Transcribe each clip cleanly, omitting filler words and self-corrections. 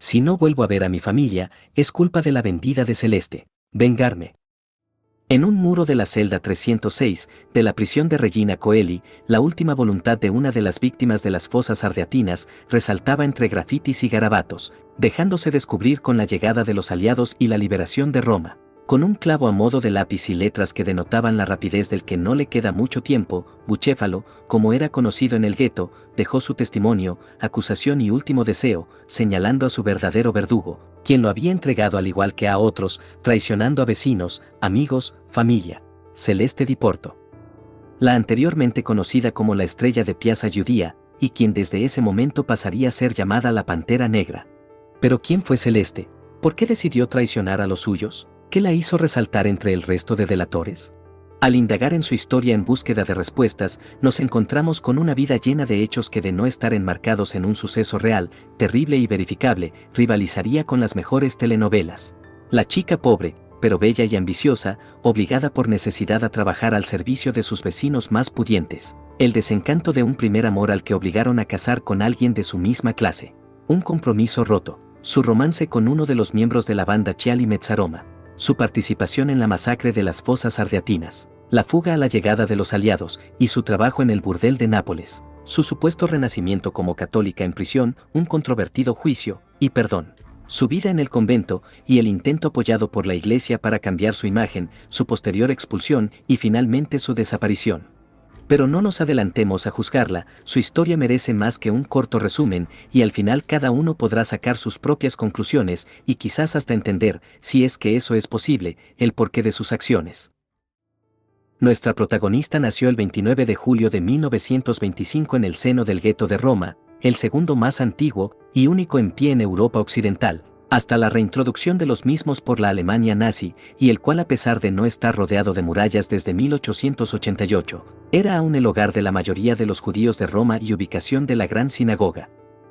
Si no vuelvo a ver a mi familia, es culpa de la vendida de Celeste. Vengarme. En un muro de la celda 306, de la prisión de Regina Coeli, la última voluntad de una de las víctimas de las fosas ardeatinas resaltaba entre grafitis y garabatos, dejándose descubrir con la llegada de los aliados y la liberación de Roma. Con un clavo a modo de lápiz y letras que denotaban la rapidez del que no le queda mucho tiempo, Bucéfalo, como era conocido en el gueto, dejó su testimonio, acusación y último deseo, señalando a su verdadero verdugo, quien lo había entregado al igual que a otros, traicionando a vecinos, amigos, familia. Celeste Di Porto. La anteriormente conocida como la Estrella de Piazza Giudia, y quien desde ese momento pasaría a ser llamada la Pantera Negra. Pero ¿quién fue Celeste? ¿Por qué decidió traicionar a los suyos? ¿Qué la hizo resaltar entre el resto de delatores? Al indagar en su historia en búsqueda de respuestas, nos encontramos con una vida llena de hechos que, de no estar enmarcados en un suceso real, terrible y verificable, rivalizaría con las mejores telenovelas. La chica pobre, pero bella y ambiciosa, obligada por necesidad a trabajar al servicio de sus vecinos más pudientes. El desencanto de un primer amor al que obligaron a casar con alguien de su misma clase. Un compromiso roto. Su romance con uno de los miembros de la banda Ciali Mezzaroma. Su participación en la masacre de las fosas ardeatinas, la fuga a la llegada de los aliados y su trabajo en el burdel de Nápoles, su supuesto renacimiento como católica en prisión, un controvertido juicio y perdón, su vida en el convento y el intento apoyado por la Iglesia para cambiar su imagen, su posterior expulsión y finalmente su desaparición. Pero no nos adelantemos a juzgarla, su historia merece más que un corto resumen, y al final cada uno podrá sacar sus propias conclusiones y quizás hasta entender, si es que eso es posible, el porqué de sus acciones. Nuestra protagonista nació el 29 de julio de 1925 en el seno del gueto de Roma, el segundo más antiguo y único en pie en Europa Occidental, hasta la reintroducción de los mismos por la Alemania nazi, y el cual, a pesar de no estar rodeado de murallas desde 1888, era aún el hogar de la mayoría de los judíos de Roma y ubicación de la gran sinagoga.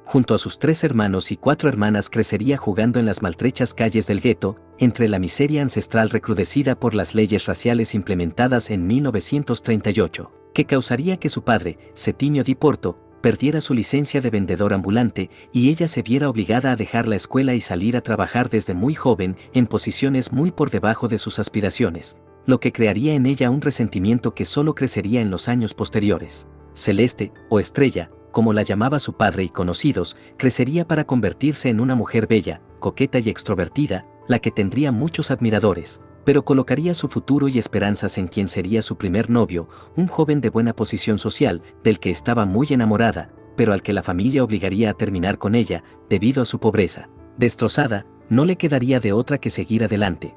Junto a sus 3 hermanos y 4 hermanas crecería jugando en las maltrechas calles del gueto, entre la miseria ancestral recrudecida por las leyes raciales implementadas en 1938, que causaría que su padre, Settimio Di Porto, perdiera su licencia de vendedor ambulante y ella se viera obligada a dejar la escuela y salir a trabajar desde muy joven en posiciones muy por debajo de sus aspiraciones, lo que crearía en ella un resentimiento que solo crecería en los años posteriores. Celeste, o Estrella, como la llamaba su padre y conocidos, crecería para convertirse en una mujer bella, coqueta y extrovertida, la que tendría muchos admiradores, pero colocaría su futuro y esperanzas en quien sería su primer novio, un joven de buena posición social, del que estaba muy enamorada, pero al que la familia obligaría a terminar con ella, debido a su pobreza. Destrozada, no le quedaría de otra que seguir adelante.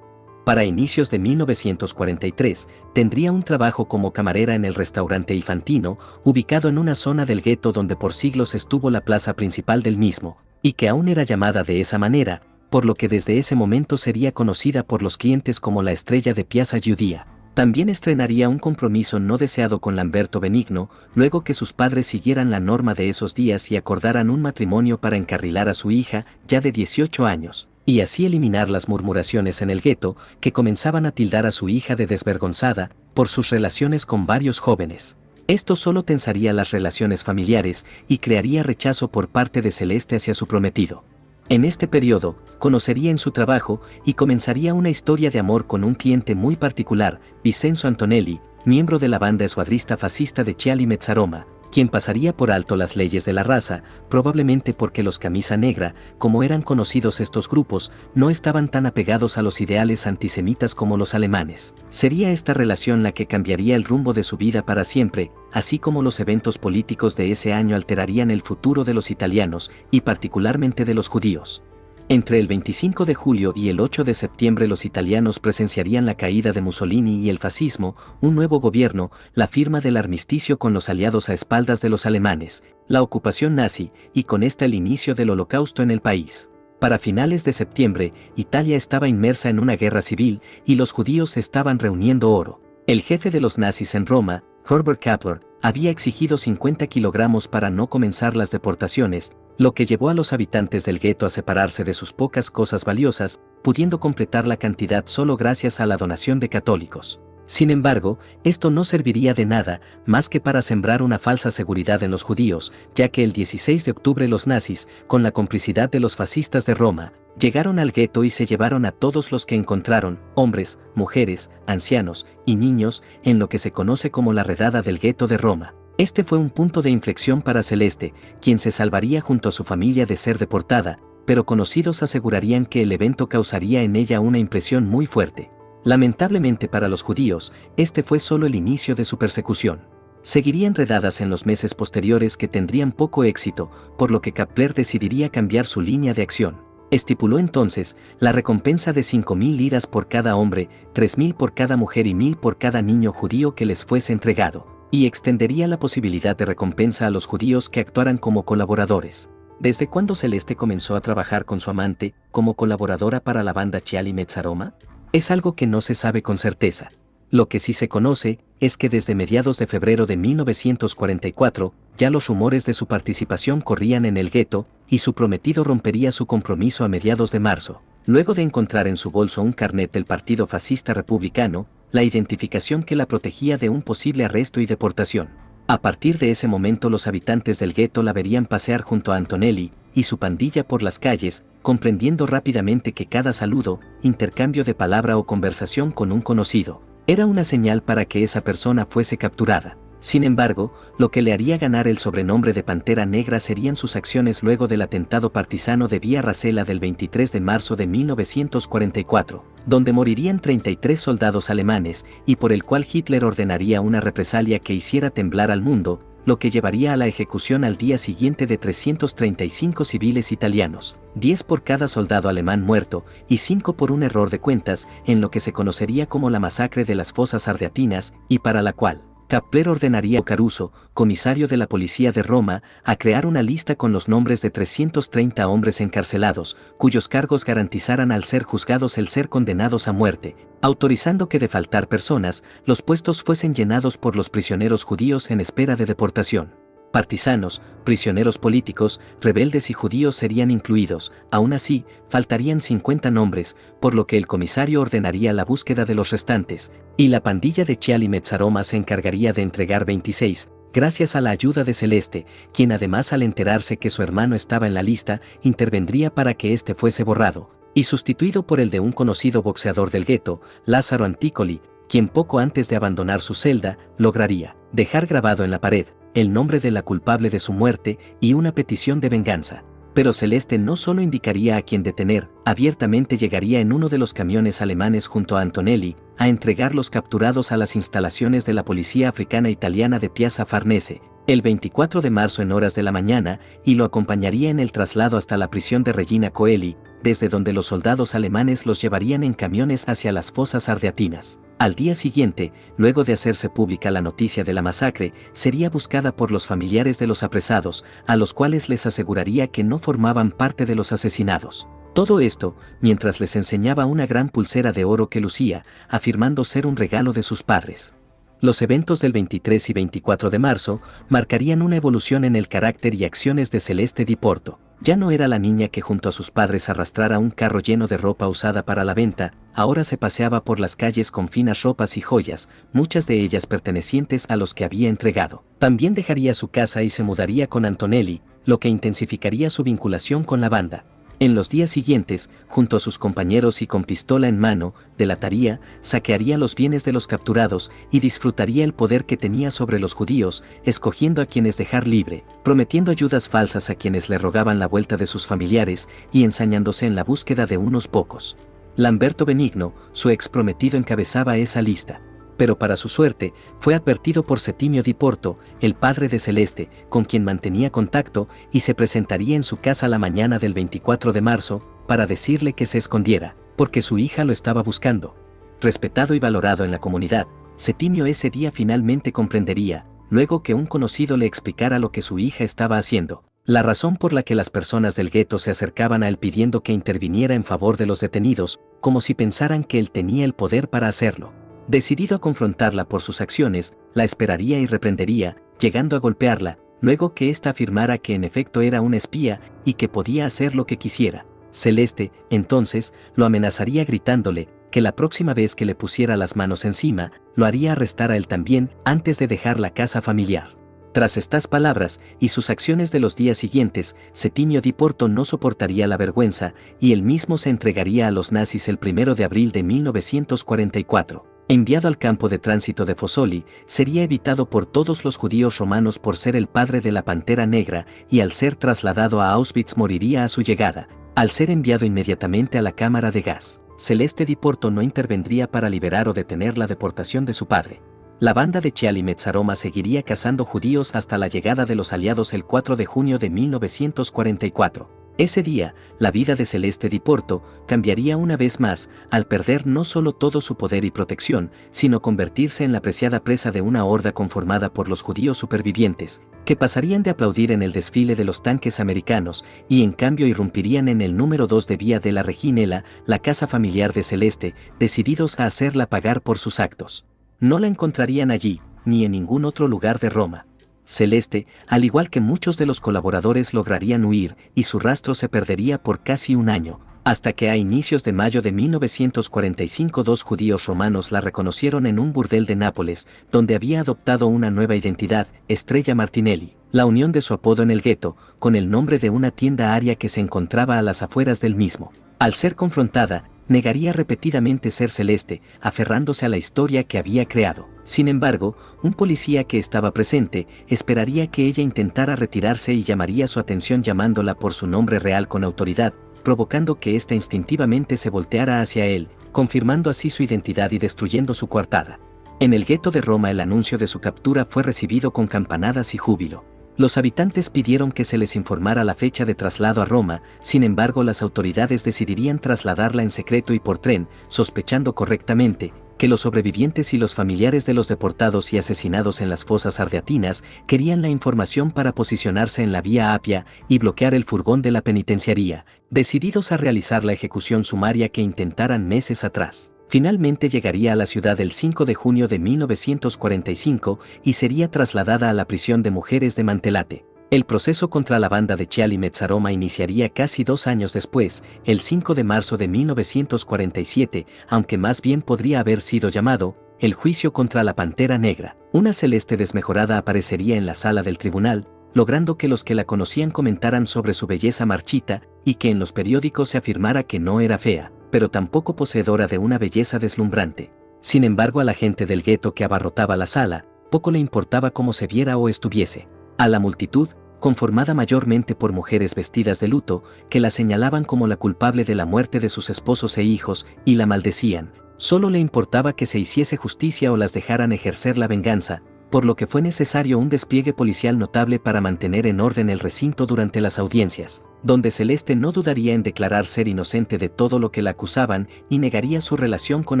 Para inicios de 1943, tendría un trabajo como camarera en el restaurante Il Fantino, ubicado en una zona del gueto donde por siglos estuvo la plaza principal del mismo, y que aún era llamada de esa manera, por lo que desde ese momento sería conocida por los clientes como la Estrella de Piazza Giudia. También estrenaría un compromiso no deseado con Lamberto Benigno, luego que sus padres siguieran la norma de esos días y acordaran un matrimonio para encarrilar a su hija, ya de 18 años, y así eliminar las murmuraciones en el gueto, que comenzaban a tildar a su hija de desvergonzada, por sus relaciones con varios jóvenes. Esto solo tensaría las relaciones familiares y crearía rechazo por parte de Celeste hacia su prometido. En este periodo, conocería en su trabajo y comenzaría una historia de amor con un cliente muy particular, Vincenzo Antonelli, miembro de la banda escuadrista fascista de Ciali Mezzaroma, quien pasaría por alto las leyes de la raza, probablemente porque los camisa negra, como eran conocidos estos grupos, no estaban tan apegados a los ideales antisemitas como los alemanes. Sería esta relación la que cambiaría el rumbo de su vida para siempre, así como los eventos políticos de ese año alterarían el futuro de los italianos, y particularmente de los judíos. Entre el 25 de julio y el 8 de septiembre los italianos presenciarían la caída de Mussolini y el fascismo, un nuevo gobierno, la firma del armisticio con los aliados a espaldas de los alemanes, la ocupación nazi, y con esta el inicio del Holocausto en el país. Para finales de septiembre, Italia estaba inmersa en una guerra civil y los judíos estaban reuniendo oro. El jefe de los nazis en Roma, Herbert Kappler, había exigido 50 kilogramos para no comenzar las deportaciones, lo que llevó a los habitantes del gueto a separarse de sus pocas cosas valiosas, pudiendo completar la cantidad solo gracias a la donación de católicos. Sin embargo, esto no serviría de nada, más que para sembrar una falsa seguridad en los judíos, ya que el 16 de octubre los nazis, con la complicidad de los fascistas de Roma, llegaron al gueto y se llevaron a todos los que encontraron, hombres, mujeres, ancianos y niños, en lo que se conoce como la redada del gueto de Roma. Este fue un punto de inflexión para Celeste, quien se salvaría junto a su familia de ser deportada, pero conocidos asegurarían que el evento causaría en ella una impresión muy fuerte. Lamentablemente para los judíos, este fue solo el inicio de su persecución. Seguirían redadas en los meses posteriores que tendrían poco éxito, por lo que Kappler decidiría cambiar su línea de acción. Estipuló entonces la recompensa de 5.000 liras por cada hombre, 3.000 por cada mujer y 1.000 por cada niño judío que les fuese entregado, y extendería la posibilidad de recompensa a los judíos que actuaran como colaboradores. ¿Desde cuándo Celeste comenzó a trabajar con su amante como colaboradora para la banda Chiali Mezzaroma? Es algo que no se sabe con certeza. Lo que sí se conoce es que desde mediados de febrero de 1944 ya los rumores de su participación corrían en el gueto y su prometido rompería su compromiso a mediados de marzo, luego de encontrar en su bolso un carnet del Partido Fascista Republicano, la identificación que la protegía de un posible arresto y deportación. A partir de ese momento los habitantes del gueto la verían pasear junto a Antonelli y su pandilla por las calles, comprendiendo rápidamente que cada saludo, intercambio de palabra o conversación con un conocido, era una señal para que esa persona fuese capturada. Sin embargo, lo que le haría ganar el sobrenombre de Pantera Negra serían sus acciones luego del atentado partisano de Via Rasella del 23 de marzo de 1944, donde morirían 33 soldados alemanes y por el cual Hitler ordenaría una represalia que hiciera temblar al mundo, lo que llevaría a la ejecución al día siguiente de 335 civiles italianos, 10 por cada soldado alemán muerto y 5 por un error de cuentas, en lo que se conocería como la masacre de las fosas ardeatinas, y para la cual Kappler ordenaría a Caruso, comisario de la policía de Roma, a crear una lista con los nombres de 330 hombres encarcelados, cuyos cargos garantizaran al ser juzgados el ser condenados a muerte, autorizando que de faltar personas, los puestos fuesen llenados por los prisioneros judíos en espera de deportación. Partisanos, prisioneros políticos, rebeldes y judíos serían incluidos. Aún así, faltarían 50 nombres, por lo que el comisario ordenaría la búsqueda de los restantes, y la pandilla de Chiali Mezzaroma se encargaría de entregar 26, gracias a la ayuda de Celeste, quien además al enterarse que su hermano estaba en la lista, intervendría para que éste fuese borrado, y sustituido por el de un conocido boxeador del gueto, Lázaro Anticoli, quien poco antes de abandonar su celda, lograría dejar grabado en la pared el nombre de la culpable de su muerte y una petición de venganza. Pero Celeste no solo indicaría a quién detener, abiertamente llegaría en uno de los camiones alemanes junto a Antonelli, a entregar los capturados a las instalaciones de la Policía Africana Italiana de Piazza Farnese, el 24 de marzo en horas de la mañana, y lo acompañaría en el traslado hasta la prisión de Regina Coeli, desde donde los soldados alemanes los llevarían en camiones hacia las fosas ardeatinas. Al día siguiente, luego de hacerse pública la noticia de la masacre, sería buscada por los familiares de los apresados, a los cuales les aseguraría que no formaban parte de los asesinados. Todo esto, mientras les enseñaba una gran pulsera de oro que lucía, afirmando ser un regalo de sus padres. Los eventos del 23 y 24 de marzo marcarían una evolución en el carácter y acciones de Celeste Di Porto. Ya no era la niña que junto a sus padres arrastrara un carro lleno de ropa usada para la venta, ahora se paseaba por las calles con finas ropas y joyas, muchas de ellas pertenecientes a los que había entregado. También dejaría su casa y se mudaría con Antonelli, lo que intensificaría su vinculación con la banda. En los días siguientes, junto a sus compañeros y con pistola en mano, delataría, saquearía los bienes de los capturados y disfrutaría el poder que tenía sobre los judíos, escogiendo a quienes dejar libre, prometiendo ayudas falsas a quienes le rogaban la vuelta de sus familiares y ensañándose en la búsqueda de unos pocos. Lamberto Benigno, su ex prometido, encabezaba esa lista. Pero para su suerte, fue advertido por Settimio Di Porto, el padre de Celeste, con quien mantenía contacto, y se presentaría en su casa la mañana del 24 de marzo, para decirle que se escondiera, porque su hija lo estaba buscando. Respetado y valorado en la comunidad, Settimio ese día finalmente comprendería, luego que un conocido le explicara lo que su hija estaba haciendo, la razón por la que las personas del gueto se acercaban a él pidiendo que interviniera en favor de los detenidos, como si pensaran que él tenía el poder para hacerlo. Decidido a confrontarla por sus acciones, la esperaría y reprendería, llegando a golpearla, luego que ésta afirmara que en efecto era una espía y que podía hacer lo que quisiera. Celeste, entonces, lo amenazaría gritándole: que la próxima vez que le pusiera las manos encima, lo haría arrestar a él también antes de dejar la casa familiar. Tras estas palabras y sus acciones de los días siguientes, Settimio Di Porto no soportaría la vergüenza y él mismo se entregaría a los nazis el 1 de abril de 1944. Enviado al campo de tránsito de Fossoli, sería evitado por todos los judíos romanos por ser el padre de la Pantera Negra y al ser trasladado a Auschwitz moriría a su llegada. Al ser enviado inmediatamente a la cámara de gas, Celeste Di Porto no intervendría para liberar o detener la deportación de su padre. La banda de Chiali Mezzaroma seguiría cazando judíos hasta la llegada de los aliados el 4 de junio de 1944. Ese día, la vida de Celeste Di Porto cambiaría una vez más, al perder no solo todo su poder y protección, sino convertirse en la preciada presa de una horda conformada por los judíos supervivientes, que pasarían de aplaudir en el desfile de los tanques americanos y en cambio irrumpirían en el número 2 de Vía de la Reginella, la casa familiar de Celeste, decididos a hacerla pagar por sus actos. No la encontrarían allí, ni en ningún otro lugar de Roma. Celeste, al igual que muchos de los colaboradores, lograrían huir y su rastro se perdería por casi un año, hasta que a inicios de mayo de 1945 dos judíos romanos la reconocieron en un burdel de Nápoles, donde había adoptado una nueva identidad, Estrella Martinelli, la unión de su apodo en el gueto, con el nombre de una tienda aria que se encontraba a las afueras del mismo. Al ser confrontada, negaría repetidamente ser Celeste, aferrándose a la historia que había creado. Sin embargo, un policía que estaba presente esperaría que ella intentara retirarse y llamaría su atención llamándola por su nombre real con autoridad, provocando que ésta instintivamente se volteara hacia él, confirmando así su identidad y destruyendo su coartada. En el gueto de Roma el anuncio de su captura fue recibido con campanadas y júbilo. Los habitantes pidieron que se les informara la fecha de traslado a Roma, sin embargo las autoridades decidirían trasladarla en secreto y por tren, sospechando correctamente que los sobrevivientes y los familiares de los deportados y asesinados en las fosas ardeatinas querían la información para posicionarse en la vía Apia y bloquear el furgón de la penitenciaría, decididos a realizar la ejecución sumaria que intentaran meses atrás. Finalmente llegaría a la ciudad el 5 de junio de 1945 y sería trasladada a la prisión de mujeres de Mantelate. El proceso contra la banda de Chiali Mezzaroma iniciaría casi 2 años después, el 5 de marzo de 1947, aunque más bien podría haber sido llamado el juicio contra la Pantera Negra. Una Celeste desmejorada aparecería en la sala del tribunal, logrando que los que la conocían comentaran sobre su belleza marchita y que en los periódicos se afirmara que no era fea, pero tampoco poseedora de una belleza deslumbrante. Sin embargo, a la gente del gueto que abarrotaba la sala, poco le importaba cómo se viera o estuviese. A la multitud, conformada mayormente por mujeres vestidas de luto, que la señalaban como la culpable de la muerte de sus esposos e hijos, y la maldecían, solo le importaba que se hiciese justicia o las dejaran ejercer la venganza, por lo que fue necesario un despliegue policial notable para mantener en orden el recinto durante las audiencias, donde Celeste no dudaría en declarar ser inocente de todo lo que la acusaban y negaría su relación con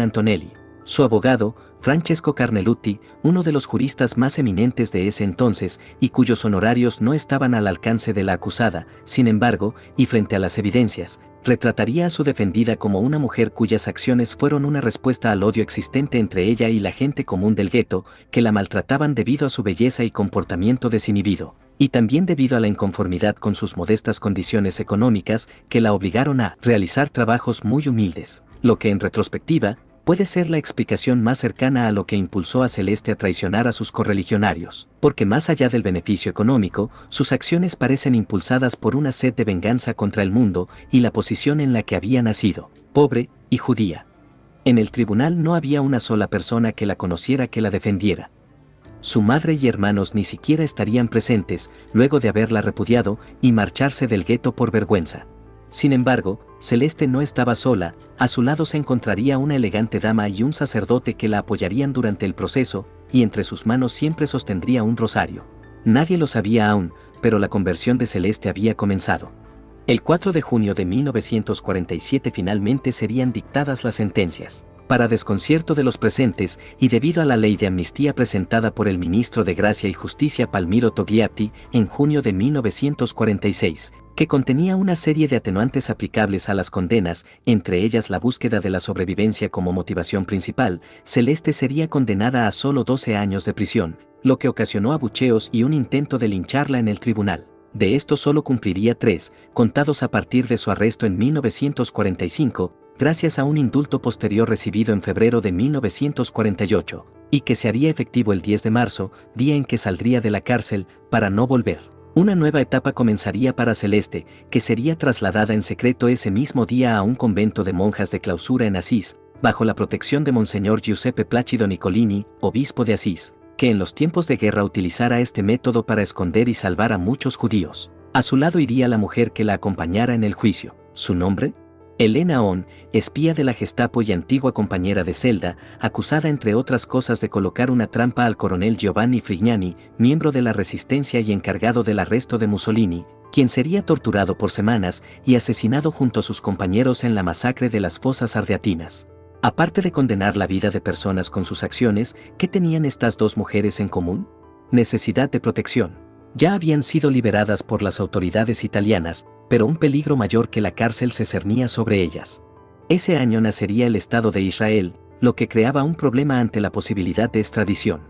Antonelli. Su abogado, Francesco Carnelutti, uno de los juristas más eminentes de ese entonces y cuyos honorarios no estaban al alcance de la acusada, sin embargo, y frente a las evidencias, retrataría a su defendida como una mujer cuyas acciones fueron una respuesta al odio existente entre ella y la gente común del gueto, que la maltrataban debido a su belleza y comportamiento desinhibido, y también debido a la inconformidad con sus modestas condiciones económicas que la obligaron a realizar trabajos muy humildes, lo que en retrospectiva, puede ser la explicación más cercana a lo que impulsó a Celeste a traicionar a sus correligionarios, porque más allá del beneficio económico, sus acciones parecen impulsadas por una sed de venganza contra el mundo y la posición en la que había nacido, pobre y judía. En el tribunal no había una sola persona que la conociera que la defendiera. Su madre y hermanos ni siquiera estarían presentes, luego de haberla repudiado y marcharse del gueto por vergüenza. Sin embargo, Celeste no estaba sola, a su lado se encontraría una elegante dama y un sacerdote que la apoyarían durante el proceso, y entre sus manos siempre sostendría un rosario. Nadie lo sabía aún, pero la conversión de Celeste había comenzado. El 4 de junio de 1947 finalmente serían dictadas las sentencias. Para desconcierto de los presentes, y debido a la ley de amnistía presentada por el ministro de Gracia y Justicia Palmiro Togliatti en junio de 1946, que contenía una serie de atenuantes aplicables a las condenas, entre ellas la búsqueda de la sobrevivencia como motivación principal, Celeste sería condenada a solo 12 años de prisión, lo que ocasionó abucheos y un intento de lincharla en el tribunal. De estos solo cumpliría 3, contados a partir de su arresto en 1945, gracias a un indulto posterior recibido en febrero de 1948, y que se haría efectivo el 10 de marzo, día en que saldría de la cárcel, para no volver. Una nueva etapa comenzaría para Celeste, que sería trasladada en secreto ese mismo día a un convento de monjas de clausura en Asís, bajo la protección de Monseñor Giuseppe Placido Nicolini, obispo de Asís, que en los tiempos de guerra utilizara este método para esconder y salvar a muchos judíos. A su lado iría la mujer que la acompañara en el juicio. ¿Su nombre? Elena Ohn, espía de la Gestapo y antigua compañera de celda, acusada entre otras cosas de colocar una trampa al coronel Giovanni Frignani, miembro de la Resistencia y encargado del arresto de Mussolini, quien sería torturado por semanas y asesinado junto a sus compañeros en la masacre de las fosas ardeatinas. Aparte de condenar la vida de personas con sus acciones, ¿qué tenían estas dos mujeres en común? Necesidad de protección. Ya habían sido liberadas por las autoridades italianas, pero un peligro mayor que la cárcel se cernía sobre ellas. Ese año nacería el Estado de Israel, lo que creaba un problema ante la posibilidad de extradición.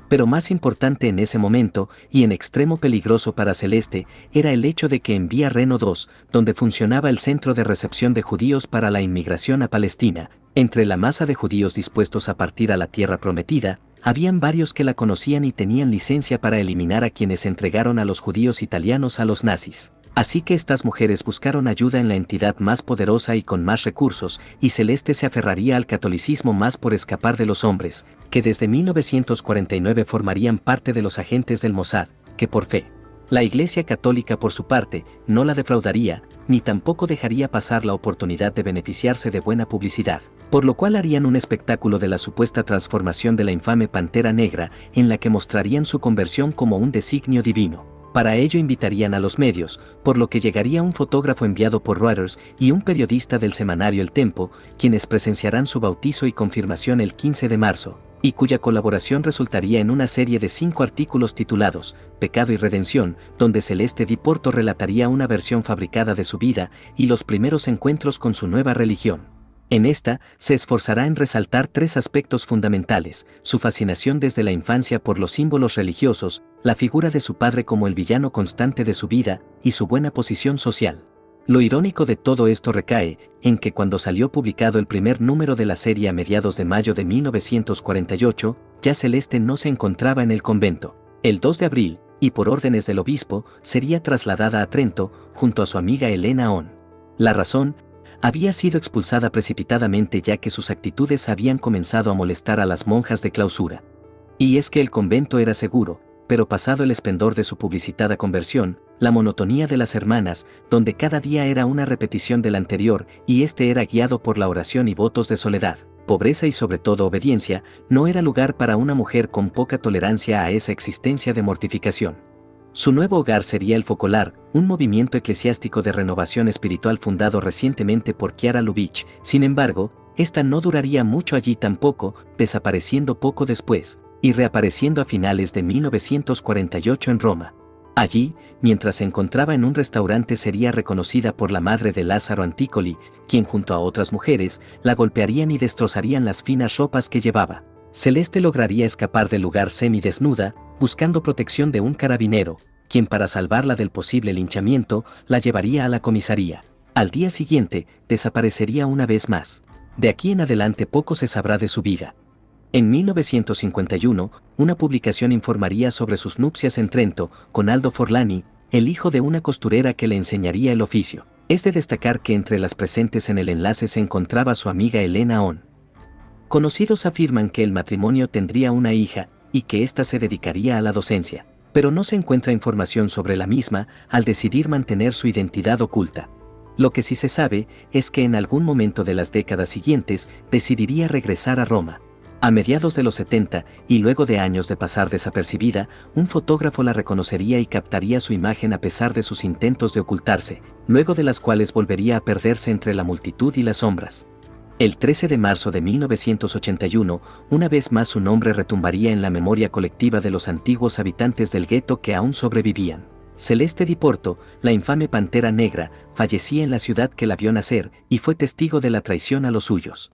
Pero más importante en ese momento, y en extremo peligroso para Celeste, era el hecho de que en Vía Reno II, donde funcionaba el centro de recepción de judíos para la inmigración a Palestina, entre la masa de judíos dispuestos a partir a la tierra prometida, habían varios que la conocían y tenían licencia para eliminar a quienes entregaron a los judíos italianos a los nazis. Así que estas mujeres buscaron ayuda en la entidad más poderosa y con más recursos, y Celeste se aferraría al catolicismo más por escapar de los hombres, que desde 1949 formarían parte de los agentes del Mossad, que por fe. La Iglesia Católica por su parte, no la defraudaría, ni tampoco dejaría pasar la oportunidad de beneficiarse de buena publicidad, por lo cual harían un espectáculo de la supuesta transformación de la infame Pantera Negra, en la que mostrarían su conversión como un designio divino. Para ello invitarían a los medios, por lo que llegaría un fotógrafo enviado por Reuters y un periodista del semanario El Tempo, quienes presenciarán su bautizo y confirmación el 15 de marzo, y cuya colaboración resultaría en una serie de 5 artículos titulados Pecado y Redención, donde Celeste Di Porto relataría una versión fabricada de su vida y los primeros encuentros con su nueva religión. En esta, se esforzará en resaltar 3 aspectos fundamentales: su fascinación desde la infancia por los símbolos religiosos, la figura de su padre como el villano constante de su vida, y su buena posición social. Lo irónico de todo esto recae en que cuando salió publicado el primer número de la serie a mediados de mayo de 1948, ya Celeste no se encontraba en el convento. El 2 de abril, y por órdenes del obispo, sería trasladada a Trento, junto a su amiga Elena Ohn. La razón: había sido expulsada precipitadamente ya que sus actitudes habían comenzado a molestar a las monjas de clausura. Y es que el convento era seguro, pero pasado el esplendor de su publicitada conversión, la monotonía de las hermanas, donde cada día era una repetición del anterior y este era guiado por la oración y votos de soledad, pobreza y sobre todo obediencia, no era lugar para una mujer con poca tolerancia a esa existencia de mortificación. Su nuevo hogar sería el Focolar, un movimiento eclesiástico de renovación espiritual fundado recientemente por Chiara Lubich. Sin embargo, esta no duraría mucho allí tampoco, desapareciendo poco después, y reapareciendo a finales de 1948 en Roma. Allí, mientras se encontraba en un restaurante, sería reconocida por la madre de Lázaro Anticoli, quien junto a otras mujeres, la golpearían y destrozarían las finas ropas que llevaba. Celeste lograría escapar del lugar semidesnuda, buscando protección de un carabinero, quien para salvarla del posible linchamiento, la llevaría a la comisaría. Al día siguiente, desaparecería una vez más. De aquí en adelante poco se sabrá de su vida. En 1951, una publicación informaría sobre sus nupcias en Trento, con Aldo Forlani, el hijo de una costurera que le enseñaría el oficio. Es de destacar que entre las presentes en el enlace se encontraba su amiga Elena Ohn. Conocidos afirman que el matrimonio tendría una hija, y que ésta se dedicaría a la docencia, pero no se encuentra información sobre la misma al decidir mantener su identidad oculta. Lo que sí se sabe es que en algún momento de las décadas siguientes decidiría regresar a Roma. A mediados de los 70, y luego de años de pasar desapercibida, un fotógrafo la reconocería y captaría su imagen a pesar de sus intentos de ocultarse, luego de las cuales volvería a perderse entre la multitud y las sombras. El 13 de marzo de 1981, una vez más su nombre retumbaría en la memoria colectiva de los antiguos habitantes del gueto que aún sobrevivían. Celeste Di Porto, la infame Pantera Negra, fallecía en la ciudad que la vio nacer y fue testigo de la traición a los suyos.